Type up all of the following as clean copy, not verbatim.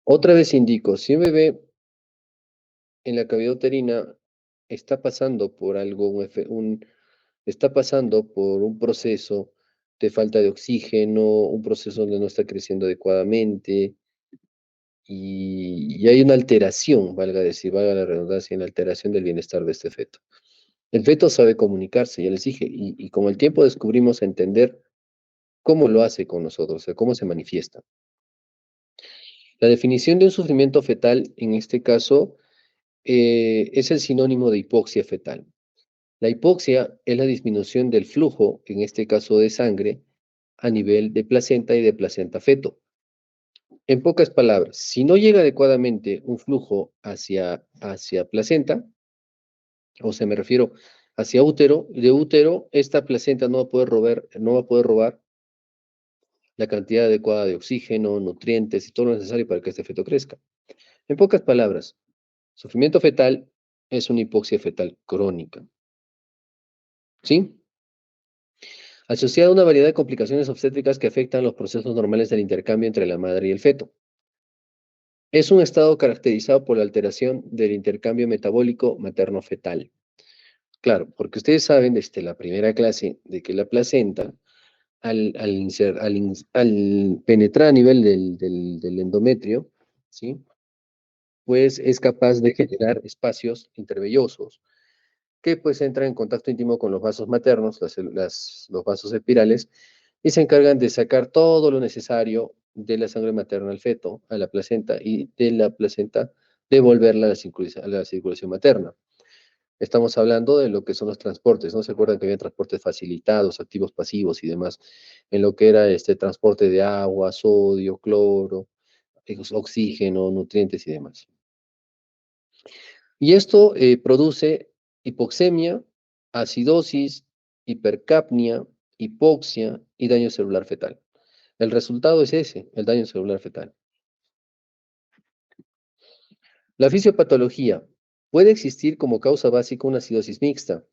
Otra vez indico, si un bebé en la cavidad uterina está pasando por algo, está pasando por un proceso de falta de oxígeno, un proceso donde no está creciendo adecuadamente y hay una alteración, valga la redundancia, una alteración del bienestar de este feto. El feto sabe comunicarse, ya les dije, y con el tiempo descubrimos entender cómo lo hace con nosotros, o sea, cómo se manifiesta. La definición de un sufrimiento fetal, en este caso, es el sinónimo de hipoxia fetal. La hipoxia es la disminución del flujo, en este caso de sangre, a nivel de placenta y de placenta feto. En pocas palabras, si no llega adecuadamente un flujo hacia placenta, o sea, me refiero hacia útero, de útero, esta placenta no va a poder robar la cantidad adecuada de oxígeno, nutrientes y todo lo necesario para que este feto crezca. En pocas palabras, sufrimiento fetal es una hipoxia fetal crónica, ¿sí? Asociada a una variedad de complicaciones obstétricas que afectan los procesos normales del intercambio entre la madre y el feto. Es un estado caracterizado por la alteración del intercambio metabólico materno-fetal. Claro, porque ustedes saben desde la primera clase de que la placenta, al penetrar a nivel del endometrio, ¿sí? Pues es capaz de generar espacios intervellosos que pues entran en contacto íntimo con los vasos maternos, los vasos espirales, y se encargan de sacar todo lo necesario de la sangre materna al feto, a la placenta, y de la placenta devolverla a la circulación materna. Estamos hablando de lo que son los transportes, ¿no? ¿Se acuerdan que había transportes facilitados, activos pasivos y demás? En lo que era este transporte de agua, sodio, cloro, oxígeno, nutrientes y demás. Y esto produce hipoxemia, acidosis, hipercapnia, hipoxia y daño celular fetal. El resultado es ese, el daño celular fetal. La fisiopatología. Puede existir como causa básica una acidosis mixta,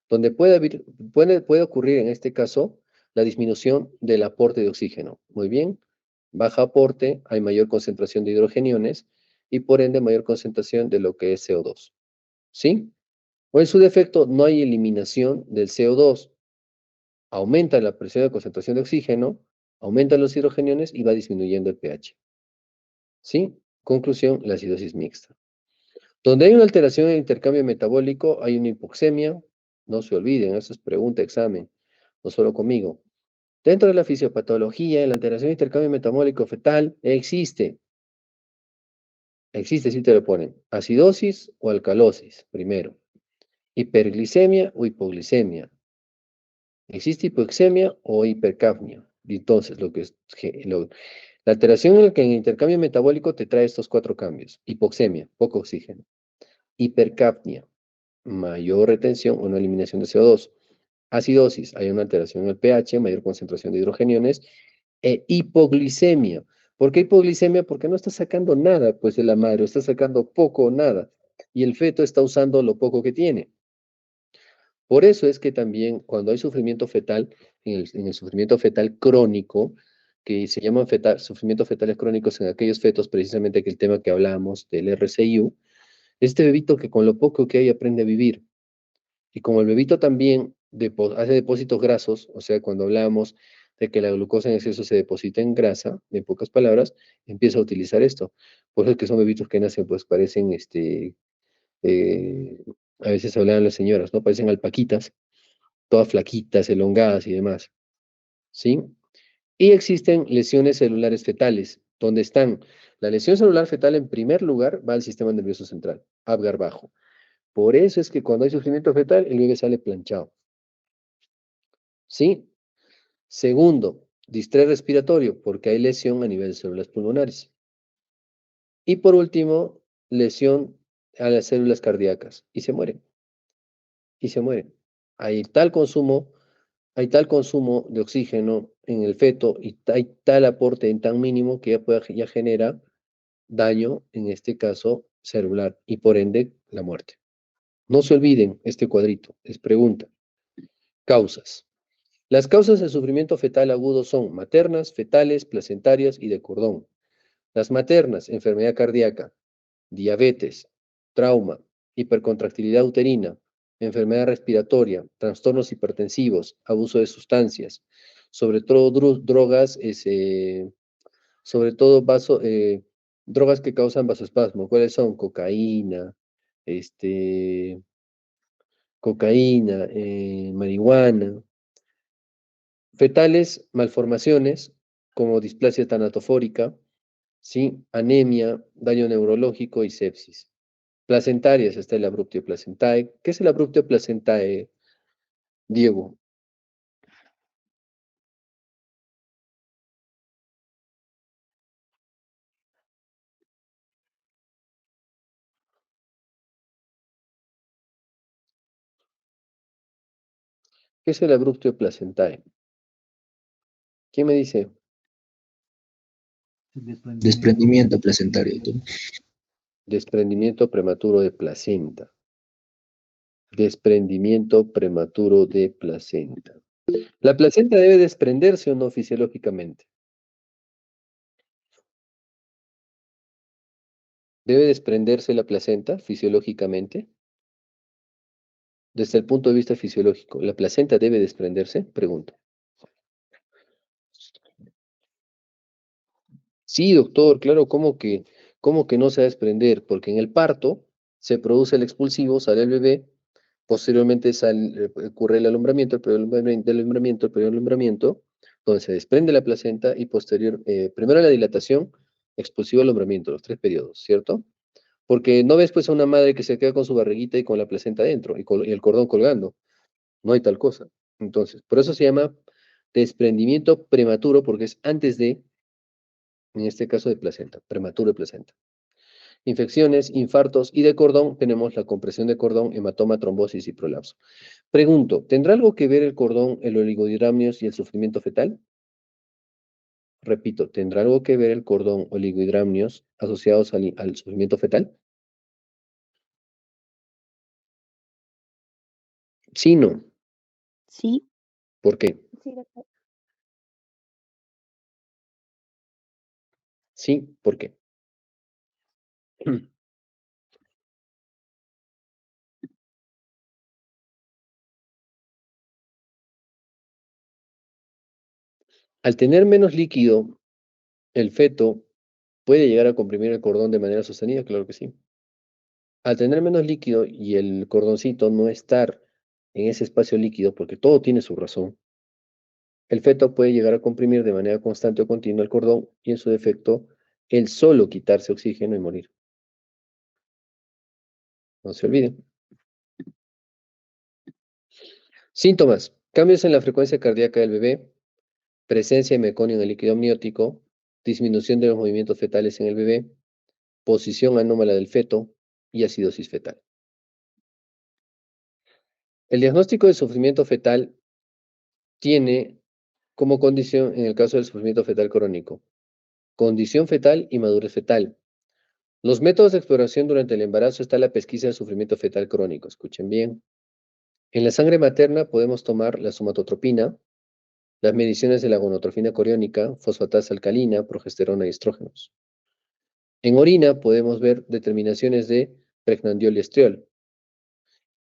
donde puede ocurrir en este caso la disminución del aporte de oxígeno. Muy bien, baja aporte, hay mayor concentración de hidrogeniones y por ende mayor concentración de lo que es CO2. ¿Sí? O en su defecto, no hay eliminación del CO2. Aumenta la presión de concentración de oxígeno, aumentan los hidrogeniones y va disminuyendo el pH. ¿Sí? Conclusión, la acidosis mixta. Donde hay una alteración en el intercambio metabólico, hay una hipoxemia. No se olviden, eso es pregunta, examen, no solo conmigo. Dentro de la fisiopatología, la alteración de intercambio metabólico fetal existe. Existe, si te lo ponen. Acidosis o alcalosis, primero. Hiperglicemia o hipoglicemia. Existe hipoxemia o hipercapnia. Entonces, la alteración en la que en el intercambio metabólico te trae estos cuatro cambios. Hipoxemia, poco oxígeno. Hipercapnia, mayor retención o no eliminación de CO2. Acidosis, hay una alteración en el pH, mayor concentración de hidrogeniones. E hipoglicemia. ¿Por qué hipoglicemia? Porque no está sacando nada, pues, de la madre, está sacando poco o nada. Y el feto está usando lo poco que tiene. Por eso es que también cuando hay sufrimiento fetal, en el sufrimiento fetal crónico, que se llaman sufrimientos fetales crónicos en aquellos fetos, precisamente que el tema que hablamos del RCIU, este bebito que con lo poco que hay aprende a vivir. Y como el bebito también hace depósitos grasos, o sea, cuando hablamos de que la glucosa en exceso se deposita en grasa, en pocas palabras, empieza a utilizar esto. Por eso es que son bebitos que nacen, pues parecen, eh, a veces hablan las señoras, ¿no? Parecen alpaquitas, todas flaquitas, elongadas y demás, ¿sí? Y existen lesiones celulares fetales, donde están la lesión celular fetal en primer lugar va al sistema nervioso central, Apgar bajo. Por eso es que cuando hay sufrimiento fetal, el bebé sale planchado, ¿sí? Segundo, distrés respiratorio, porque hay lesión a nivel de células pulmonares. Y por último, lesión a las células cardíacas, y se mueren, y se mueren. Hay tal consumo Hay tal consumo de oxígeno en el feto y hay tal aporte en tan mínimo que ya genera daño, en este caso celular, y por ende la muerte. No se olviden este cuadrito, es pregunta. Causas. Las causas del sufrimiento fetal agudo son maternas, fetales, placentarias y de cordón. Las maternas, enfermedad cardíaca, diabetes, trauma, hipercontractilidad uterina, enfermedad respiratoria, trastornos hipertensivos, abuso de sustancias, sobre todo drogas, sobre todo drogas que causan vasoespasmo. ¿Cuáles son? Este, cocaína, marihuana. Fetales, malformaciones, como displasia tanatofórica, ¿sí? Anemia, daño neurológico y sepsis. Placentarias está el abruptio placentae. ¿Qué es el abruptio placentae, Diego? ¿Qué es el abruptio placentae? ¿Quién me dice? Desprendimiento placentario. Desprendimiento prematuro de placenta. Desprendimiento prematuro de placenta. ¿La placenta debe desprenderse o no fisiológicamente? ¿Debe desprenderse la placenta fisiológicamente? Desde el punto de vista fisiológico, ¿la placenta debe desprenderse? Pregunto. Sí, doctor, claro, cómo que no se va a desprender? Porque en el parto se produce el expulsivo, sale el bebé, posteriormente ocurre el alumbramiento, el periodo del alumbramiento, el periodo del alumbramiento, donde se desprende la placenta y primero la dilatación, expulsivo, alumbramiento, los tres periodos, ¿cierto? Porque no ves pues a una madre que se queda con su barriguita y con la placenta adentro y el cordón colgando. No hay tal cosa. Entonces, por eso se llama desprendimiento prematuro, porque es antes en este caso de placenta, prematuro de placenta. Infecciones, infartos y de cordón, tenemos la compresión de cordón, hematoma, trombosis y prolapso. Pregunto, ¿tendrá algo que ver el cordón, el oligohidramnios y el sufrimiento fetal? Repito, ¿tendrá algo que ver el cordón, oligohidramnios asociados al sufrimiento fetal? Sí, no. Sí, ¿Por qué? sí, doctor. Sí, ¿por qué? Al tener menos líquido, el feto puede llegar a comprimir el cordón de manera sostenida, claro que sí. Al tener menos líquido y el cordoncito no estar en ese espacio líquido, porque todo tiene su razón, el feto puede llegar a comprimir de manera constante o continua el cordón y en su defecto, el solo quitarse oxígeno y morir. No se olviden. Síntomas. Cambios en la frecuencia cardíaca del bebé, presencia de meconio en el líquido amniótico, disminución de los movimientos fetales en el bebé, posición anómala del feto y acidosis fetal. El diagnóstico de sufrimiento fetal tiene como condición, en el caso del sufrimiento fetal crónico, condición fetal y madurez fetal. Los métodos de exploración durante el embarazo está la pesquisa del sufrimiento fetal crónico. Escuchen bien. En la sangre materna podemos tomar la somatotropina, las mediciones de la gonotrofina coriónica, fosfatasa alcalina, progesterona y estrógenos. En orina podemos ver determinaciones de pregnanolol y estriol.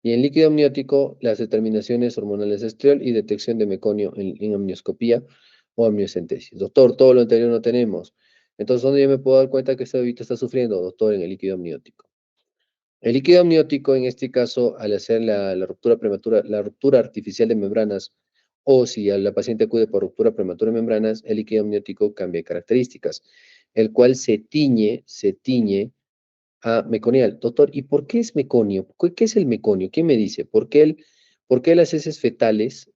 Y en líquido amniótico, las determinaciones hormonales de estriol y detección de meconio en amnioscopía o amniocentesis. Doctor, todo lo anterior no tenemos. Entonces, ¿dónde yo me puedo dar cuenta que este bebito está sufriendo? Doctor, en el líquido amniótico. El líquido amniótico, en este caso, al hacer la ruptura prematura, la ruptura artificial de membranas, o si a la paciente acude por ruptura prematura de membranas, el líquido amniótico cambia de características, el cual se tiñe a meconial. Doctor, ¿y por qué es meconio? ¿Qué es el meconio? ¿Quién me dice? ¿Por qué las heces fetales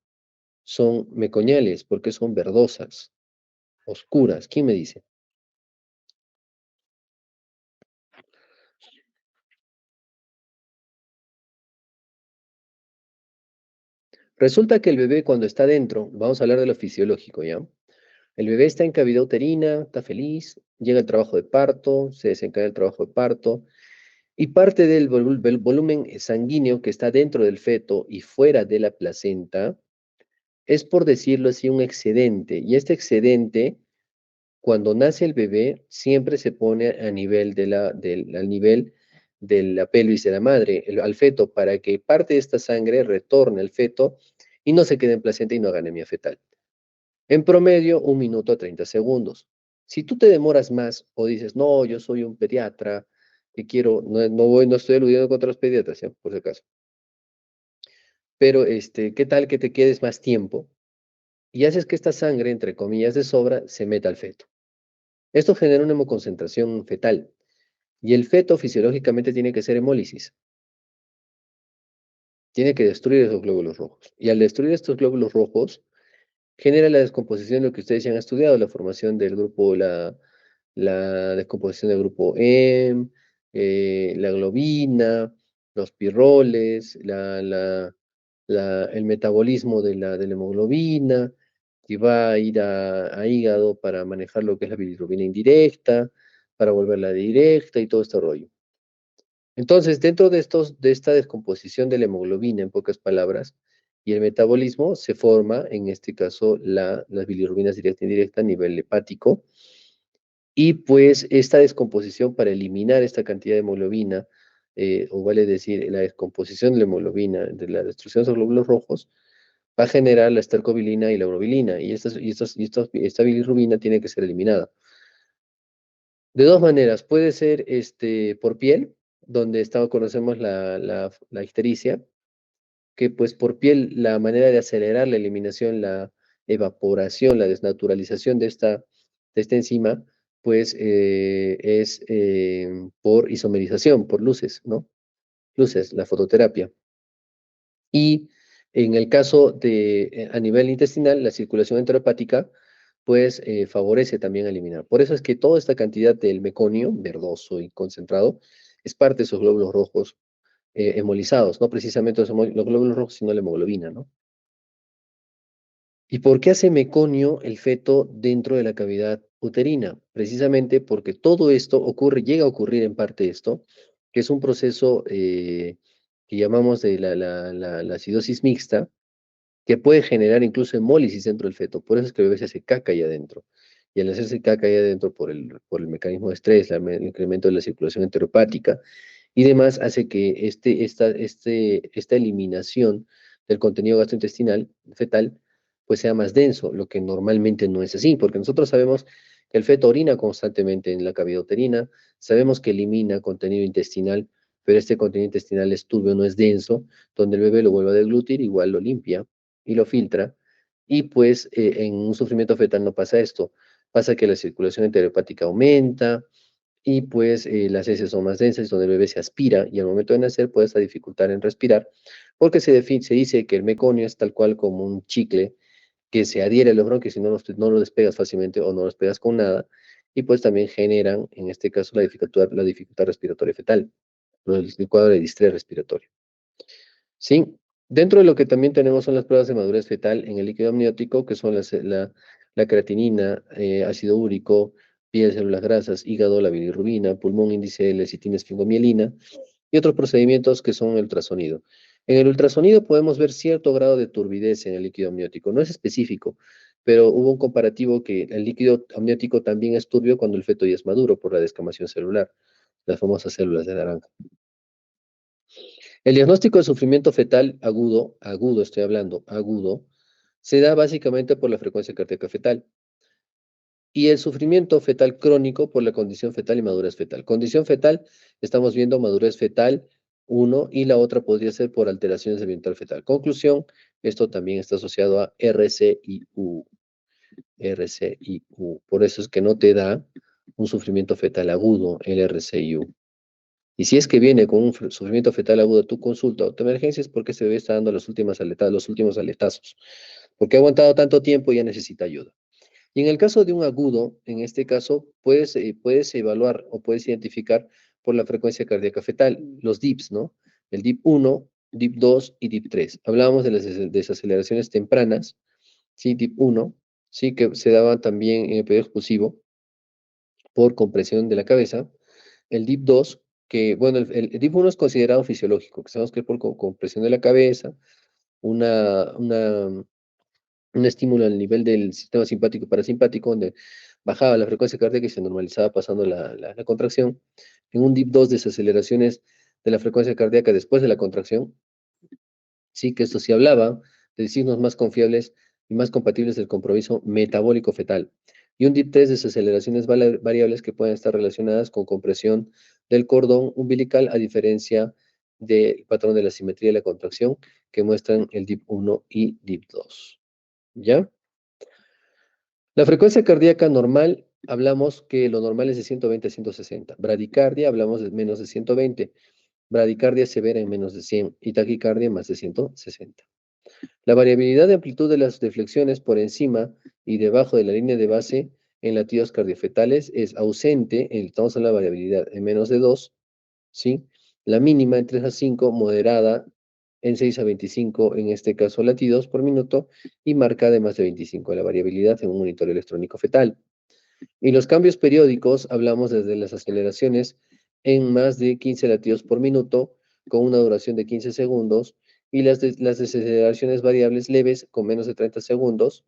son meconiales? ¿Por qué son verdosas, oscuras? ¿Quién me dice? Resulta que el bebé cuando está dentro, vamos a hablar de lo fisiológico, ¿ya? El bebé está en cavidad uterina, está feliz, llega el trabajo de parto, se desencadena el trabajo de parto, y parte del volumen sanguíneo que está dentro del feto y fuera de la placenta es, por decirlo así, un excedente. Y este excedente cuando nace el bebé, siempre se pone a nivel al nivel de la pelvis de la madre, al feto, para que parte de esta sangre retorne al feto y no se quede en placenta y no haga anemia fetal. En promedio, 1 minuto a 30 segundos. Si tú te demoras más o dices, no, yo soy un pediatra, que quiero, no estoy aludiendo contra los pediatras, ¿ya? Por si acaso. Pero, ¿qué tal que te quedes más tiempo y haces que esta sangre, entre comillas, de sobra, se meta al feto? Esto genera una hemoconcentración fetal y el feto fisiológicamente tiene que hacer hemólisis, tiene que destruir esos glóbulos rojos. Y al destruir estos glóbulos rojos, genera la descomposición de lo que ustedes ya han estudiado, la formación del grupo, la descomposición del grupo M, la globina, los pirroles, el metabolismo de la hemoglobina, que va a ir a hígado para manejar lo que es la bilirrubina indirecta, para volverla directa y todo este rollo. Entonces, dentro de esta descomposición de la hemoglobina, en pocas palabras, y el metabolismo, se forma, en este caso, las bilirrubinas directa e indirecta a nivel hepático, y pues esta descomposición para eliminar esta cantidad de hemoglobina, o vale decir, la descomposición de la hemoglobina, de la destrucción de los glóbulos rojos, va a generar la estercobilina y la urobilina, esta bilirrubina tiene que ser eliminada. De dos maneras, puede ser por piel, donde conocemos la ictericia, que pues por piel la manera de acelerar la eliminación, la evaporación, la desnaturalización de esta enzima, pues es por isomerización, por luces, ¿no? Luces, la fototerapia. Y en el caso a nivel intestinal, la circulación enterohepática, pues favorece también a eliminar. Por eso es que toda esta cantidad del meconio, verdoso y concentrado, es parte de esos glóbulos rojos hemolizados, no precisamente los glóbulos rojos, sino la hemoglobina, ¿no? ¿Y por qué hace meconio el feto dentro de la cavidad uterina? Precisamente porque todo esto llega a ocurrir en parte esto, que es un proceso que llamamos de la acidosis mixta, que puede generar incluso hemólisis dentro del feto. Por eso es que el bebé se hace caca ahí adentro. Y al hacerse caca ahí adentro por el mecanismo de estrés, el incremento de la circulación enteropática y demás, hace que esta eliminación del contenido gastrointestinal fetal pues sea más denso, lo que normalmente no es así, porque nosotros sabemos que el feto orina constantemente en la cavidad uterina, sabemos que elimina contenido intestinal, pero este contenido intestinal es turbio, no es denso, donde el bebé lo vuelve a deglutir, igual lo limpia y lo filtra, y pues en un sufrimiento fetal no pasa esto, pasa que la circulación enterohepática aumenta, y pues las heces son más densas, donde el bebé se aspira y al momento de nacer puede estar dificultar en respirar, porque se dice que el meconio es tal cual como un chicle que se adhiere a los bronquios y no lo despegas fácilmente o no los pegas con nada, y pues también generan, en este caso, la dificultad respiratoria fetal, el cuadro de distrés respiratorio. Sí, dentro de lo que también tenemos son las pruebas de madurez fetal en el líquido amniótico, que son la creatinina, ácido úrico, piel, células grasas, hígado, la bilirrubina, pulmón, índice de lecitina, esfingomielina, y otros procedimientos que son el ultrasonido. En el ultrasonido podemos ver cierto grado de turbidez en el líquido amniótico. No es específico, pero hubo un comparativo que el líquido amniótico también es turbio cuando el feto ya es maduro por la descamación celular, las famosas células de naranja. El diagnóstico de sufrimiento fetal agudo, agudo estoy hablando, agudo, se da básicamente por la frecuencia cardíaca fetal. Y el sufrimiento fetal crónico por la condición fetal y madurez fetal. Condición fetal, estamos viendo madurez fetal 1 y la otra podría ser por alteraciones del bienestar fetal. Conclusión, esto también está asociado a RCIU. RCIU. Por eso es que no te da un sufrimiento fetal agudo el RCIU. Y si es que viene con un sufrimiento fetal agudo a tu consulta o tu emergencia es porque ese bebé está dando los últimos aletazos. Porque ha aguantado tanto tiempo y ya necesita ayuda. Y en el caso de un agudo, en este caso, puedes evaluar o puedes identificar por la frecuencia cardíaca fetal, los DIPs, ¿no? El DIP 1, DIP 2 y DIP 3. Hablábamos de las desaceleraciones tempranas, ¿sí? DIP 1, ¿sí? Que se daban también en el periodo exclusivo por compresión de la cabeza. El DIP 2, que, bueno, el DIP 1 es considerado fisiológico, que sabemos que es por compresión de la cabeza, una, una, un estímulo al nivel del sistema simpático y parasimpático, donde bajaba la frecuencia cardíaca y se normalizaba pasando la contracción. En un dip 2, desaceleraciones de la frecuencia cardíaca después de la contracción. Sí, que esto sí hablaba de signos más confiables y más compatibles del compromiso metabólico fetal. Y un dip 3, desaceleraciones variables que pueden estar relacionadas con compresión del cordón umbilical, a diferencia del patrón de la simetría de la contracción que muestran el dip 1 y dip 2. ¿Ya? La frecuencia cardíaca normal, hablamos que lo normal es de 120 a 160. Bradicardia, hablamos de menos de 120. Bradicardia severa en menos de 100 y taquicardia en más de 160. La variabilidad de amplitud de las deflexiones por encima y debajo de la línea de base en latidos cardiofetales es ausente, estamos en la variabilidad en menos de 2, ¿sí? La mínima en 3 a 5, moderada en 6 a 25, en este caso latidos por minuto, y marcada en más de 25, la variabilidad en un monitor electrónico fetal. Y los cambios periódicos, hablamos desde las aceleraciones en más de 15 latidos por minuto, con una duración de 15 segundos, y las desaceleraciones variables leves con menos de 30 segundos,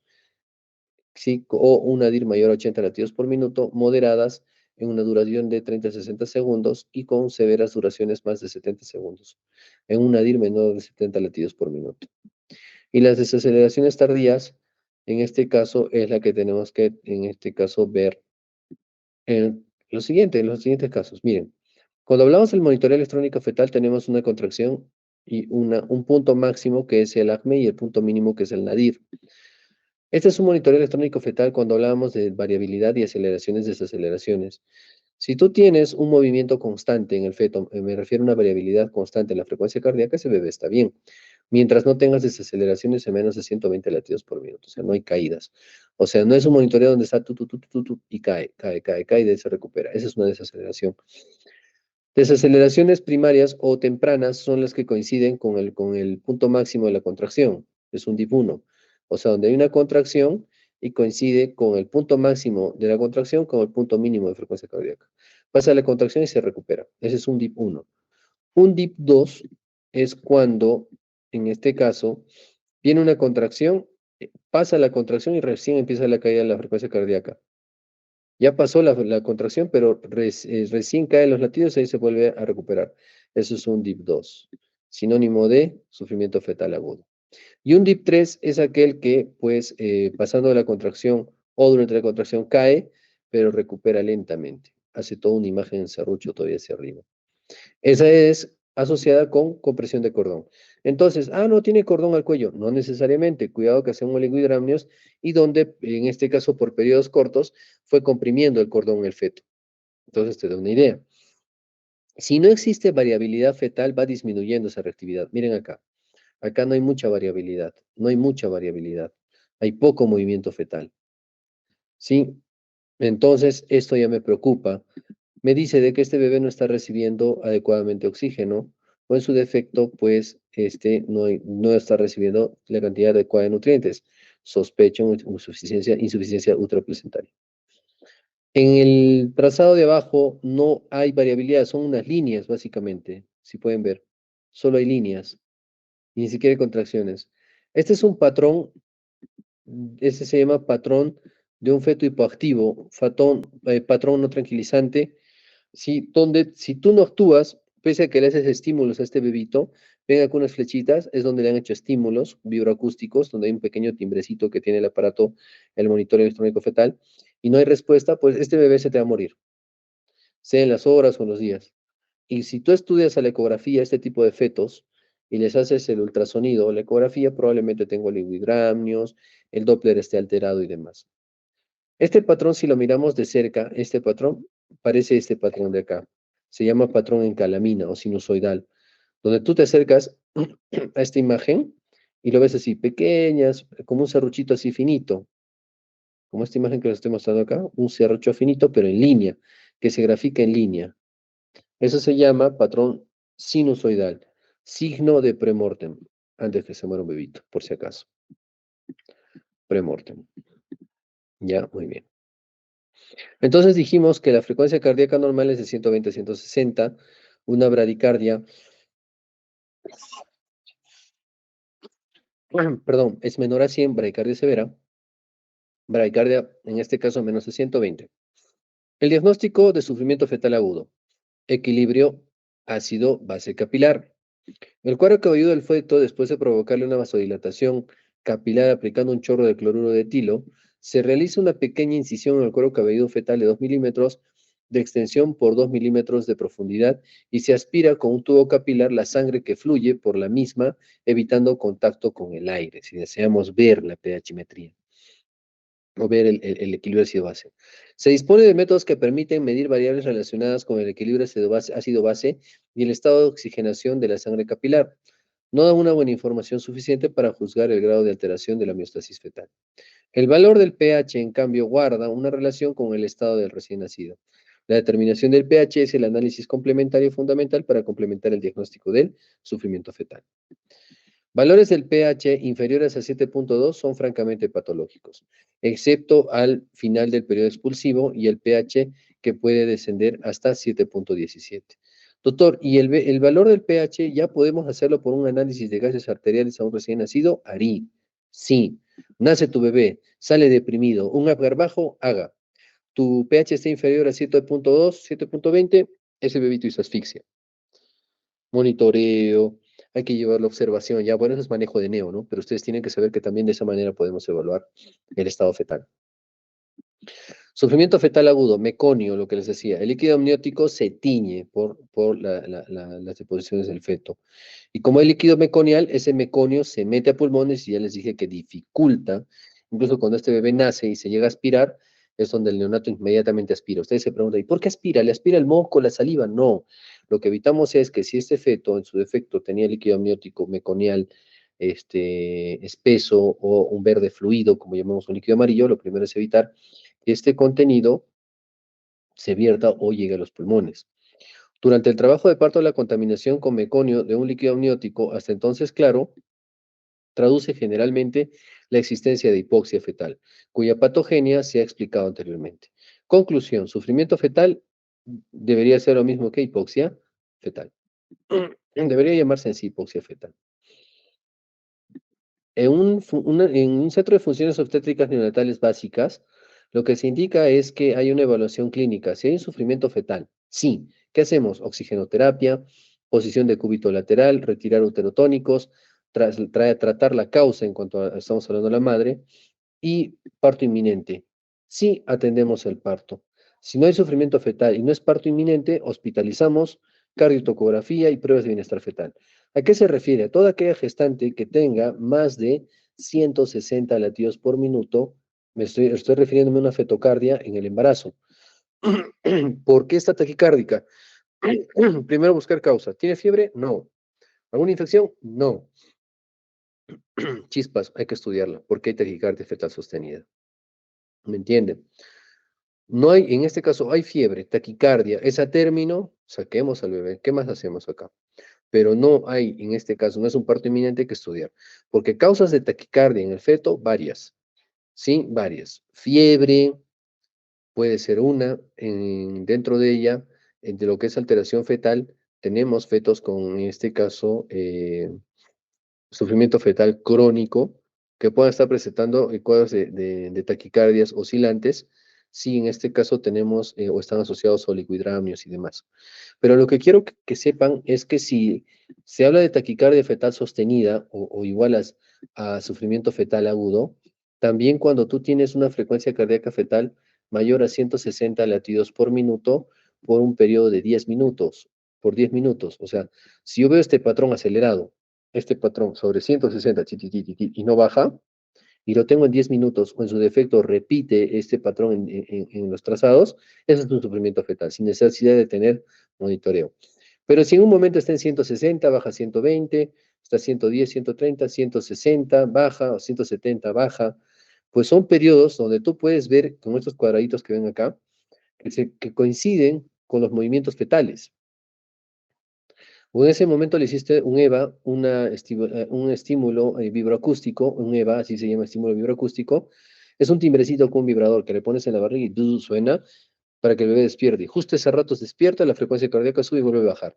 ¿sí? O una DIR mayor a 80 latidos por minuto, moderadas en una duración de 30 a 60 segundos y con severas duraciones más de 70 segundos, en una DIR menor de 70 latidos por minuto. Y las desaceleraciones tardías, en este caso, es la que tenemos que, en este caso, ver en los siguientes casos. Miren, cuando hablamos del monitoreo electrónico fetal, tenemos una contracción y un punto máximo que es el ACME y el punto mínimo que es el NADIR. Este es un monitoreo electrónico fetal cuando hablábamos de variabilidad y aceleraciones, desaceleraciones. Si tú tienes un movimiento constante en el feto, me refiero a una variabilidad constante en la frecuencia cardíaca, ese bebé está bien. Mientras no tengas desaceleraciones en menos de 120 latidos por minuto, o sea, no hay caídas. O sea, no es un monitoreo donde está tu, y cae, y de ahí se recupera. Esa es una desaceleración. Desaceleraciones primarias o tempranas son las que coinciden con el punto máximo de la contracción. Es un dip 1. O sea, donde hay una contracción y coincide con el punto máximo de la contracción con el punto mínimo de frecuencia cardíaca. Pasa la contracción y se recupera. Ese es un dip 1. Un dip 2 es cuando, en este caso, viene una contracción, pasa la contracción y recién empieza la caída de la frecuencia cardíaca. Ya pasó la contracción, pero recién caen los latidos y ahí se vuelve a recuperar. Eso es un dip 2, sinónimo de sufrimiento fetal agudo. Y un dip 3 es aquel que, pues, pasando la contracción o durante la contracción cae, pero recupera lentamente. Hace toda una imagen en serrucho todavía hacia arriba. Esa es asociada con compresión de cordón. Entonces, no tiene cordón al cuello. No necesariamente. Cuidado que hacemos oligohidramnios y donde, en este caso, por periodos cortos, fue comprimiendo el cordón el feto. Entonces, te da una idea. Si no existe variabilidad fetal, va disminuyendo esa reactividad. Miren acá. Acá no hay mucha variabilidad. No hay mucha variabilidad. Hay poco movimiento fetal. ¿Sí? Entonces, esto ya me preocupa. Me dice de que este bebé no está recibiendo adecuadamente oxígeno, o en su defecto, pues, no está recibiendo la cantidad adecuada de nutrientes. Sospecho insuficiencia ultraplacentaria. En el trazado de abajo no hay variabilidad, son unas líneas, básicamente, si pueden ver. Solo hay líneas, y ni siquiera hay contracciones. Este es un patrón, este se llama patrón de un feto hipoactivo, patrón no tranquilizante. Sí, donde si tú no actúas, pese a que le haces estímulos a este bebito, ven acá unas flechitas, es donde le han hecho estímulos vibroacústicos, donde hay un pequeño timbrecito que tiene el aparato, el monitor electrónico fetal, y no hay respuesta, pues este bebé se te va a morir, sea en las horas o en los días. Y si tú estudias a la ecografía este tipo de fetos y les haces el ultrasonido o la ecografía, probablemente tengo oligogramnios, el Doppler esté alterado y demás. Este patrón, si lo miramos de cerca, este patrón parece este patrón de acá. Se llama patrón en calamina o sinusoidal, donde tú te acercas a esta imagen y lo ves así, pequeñas, como un serruchito así finito, como esta imagen que les estoy mostrando acá, un serrucho finito, pero en línea, que se grafica en línea. Eso se llama patrón sinusoidal, signo de premortem, antes que se muera un bebito, por si acaso. Premortem. Ya, muy bien. Entonces dijimos que la frecuencia cardíaca normal es de 120 a 160, una bradicardia, perdón, es menor a 100, bradicardia severa, bradicardia, en este caso menos de 120. El diagnóstico de sufrimiento fetal agudo. Equilibrio ácido-base capilar. El cuadro cabelludo del feto, después de provocarle una vasodilatación capilar aplicando un chorro de cloruro de etilo, se realiza una pequeña incisión en el cuero cabelludo fetal de 2 milímetros de extensión por 2 milímetros de profundidad y se aspira con un tubo capilar la sangre que fluye por la misma, evitando contacto con el aire, si deseamos ver la pHmetría o ver el equilibrio ácido-base. Se dispone de métodos que permiten medir variables relacionadas con el equilibrio ácido-base y el estado de oxigenación de la sangre capilar. No da una buena información suficiente para juzgar el grado de alteración de la homeostasis fetal. El valor del pH, en cambio, guarda una relación con el estado del recién nacido. La determinación del pH es el análisis complementario fundamental para complementar el diagnóstico del sufrimiento fetal. Valores del pH inferiores a 7.2 son francamente patológicos, excepto al final del periodo expulsivo y el pH que puede descender hasta 7.17. Doctor, ¿y el valor del pH ya podemos hacerlo por un análisis de gases arteriales a un recién nacido? Harí. Sí. Nace tu bebé, sale deprimido, un Apgar bajo, haga. Tu pH está inferior a 7.2, 7.20, ese bebito hizo asfixia. Monitoreo, hay que llevar la observación, ya, bueno, eso es manejo de neo, ¿no? Pero ustedes tienen que saber que también de esa manera podemos evaluar el estado fetal. Sufrimiento fetal agudo, meconio, lo que les decía. El líquido amniótico se tiñe por las deposiciones del feto. Y como hay líquido meconial, ese meconio se mete a pulmones y ya les dije que dificulta, incluso cuando este bebé nace y se llega a aspirar, es donde el neonato inmediatamente aspira. Ustedes se preguntan, ¿y por qué aspira? ¿Le aspira el moco, la saliva? No. Lo que evitamos es que si este feto, en su defecto, tenía líquido amniótico meconial espeso o un verde fluido, como llamamos un líquido amarillo, lo primero es evitar que este contenido se vierta o llegue a los pulmones. Durante el trabajo de parto, la contaminación con meconio de un líquido amniótico, hasta entonces claro, traduce generalmente la existencia de hipoxia fetal, cuya patogenia se ha explicado anteriormente. Conclusión, sufrimiento fetal debería ser lo mismo que hipoxia fetal. Debería llamarse en sí hipoxia fetal. En un centro de funciones obstétricas neonatales básicas, lo que se indica es que hay una evaluación clínica. Si hay un sufrimiento fetal, sí. ¿Qué hacemos? Oxigenoterapia, posición de cúbito lateral, retirar uterotónicos, tratar la causa en cuanto estamos hablando de la madre, y parto inminente. Sí atendemos el parto. Si no hay sufrimiento fetal y no es parto inminente, hospitalizamos, cardiotocografía y pruebas de bienestar fetal. ¿A qué se refiere? A toda aquella gestante que tenga más de 160 latidos por minuto, estoy refiriéndome a una fetocardia en el embarazo. ¿Por qué está taquicárdica? Primero buscar causa. ¿Tiene fiebre? No. ¿Alguna infección? No. Chispas, hay que estudiarla. ¿Por qué hay taquicardia fetal sostenida? ¿Me entienden? No hay, en este caso, hay fiebre, taquicardia, es a término, saquemos al bebé. ¿Qué más hacemos acá? Pero no hay, en este caso, no es un parto inminente que estudiar, porque causas de taquicardia en el feto, varias, ¿sí? Varias. Fiebre puede ser una, dentro de ella, de lo que es alteración fetal, tenemos fetos con, en este caso, sufrimiento fetal crónico, que puedan estar presentando cuadros de taquicardias oscilantes, si en este caso tenemos o están asociados a oligohidramios y demás. Pero lo que quiero que sepan es que si se habla de taquicardia fetal sostenida o igual a sufrimiento fetal agudo, también cuando tú tienes una frecuencia cardíaca fetal mayor a 160 latidos por minuto por un periodo de 10 minutos, por 10 minutos. O sea, si yo veo este patrón acelerado, este patrón sobre 160 y no baja, y lo tengo en 10 minutos, o en su defecto repite este patrón en los trazados, eso es un sufrimiento fetal, sin necesidad de tener monitoreo. Pero si en un momento está en 160, baja a 120, está a 110, 130, 160, baja, o 170, baja, pues son periodos donde tú puedes ver con estos cuadraditos que ven acá, que coinciden con los movimientos fetales. O en ese momento le hiciste un EVA, un estímulo vibroacústico, un EVA, así se llama estímulo vibroacústico, es un timbrecito con un vibrador que le pones en la barriga y suena para que el bebé despierte. Y justo ese rato se despierta, la frecuencia cardíaca sube y vuelve a bajar.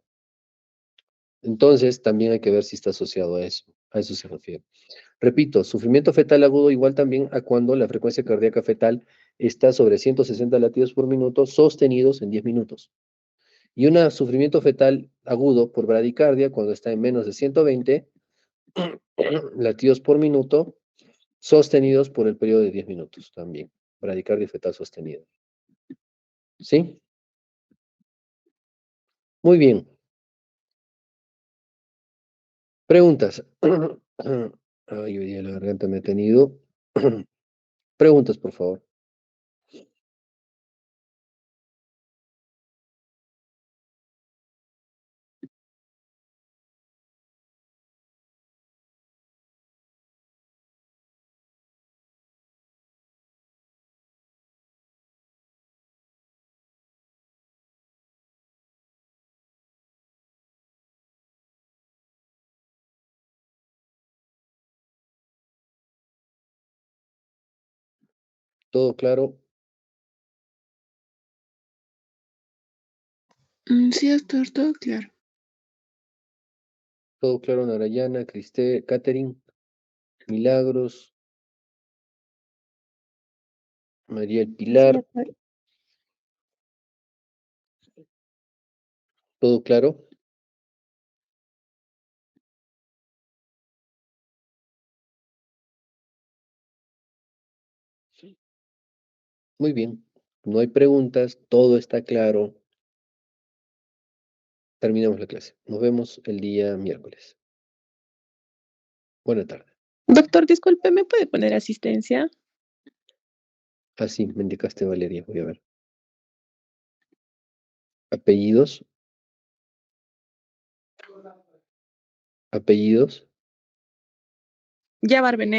Entonces, también hay que ver si está asociado a eso se refiere. Repito, sufrimiento fetal agudo igual también a cuando la frecuencia cardíaca fetal está sobre 160 latidos por minuto sostenidos en 10 minutos. Y un sufrimiento fetal agudo por bradicardia cuando está en menos de 120 latidos por minuto sostenidos por el periodo de 10 minutos también. Bradicardia fetal sostenida. ¿Sí? Muy bien. Preguntas. Ay, hoy día la garganta me ha tenido. Preguntas, por favor. ¿Todo claro? Sí, doctor, todo claro. ¿Todo claro, Narayana, Criste, Catherine, Milagros, María el Sí, Pilar? doctor. ¿Todo claro? Muy bien. No hay preguntas, todo está claro. Terminamos la clase. Nos vemos el día miércoles. Buena tarde. Doctor, disculpe, ¿me puede poner asistencia? Así, me indicaste Valeria, voy a ver. Apellidos. Apellidos. Ya, Barbenega.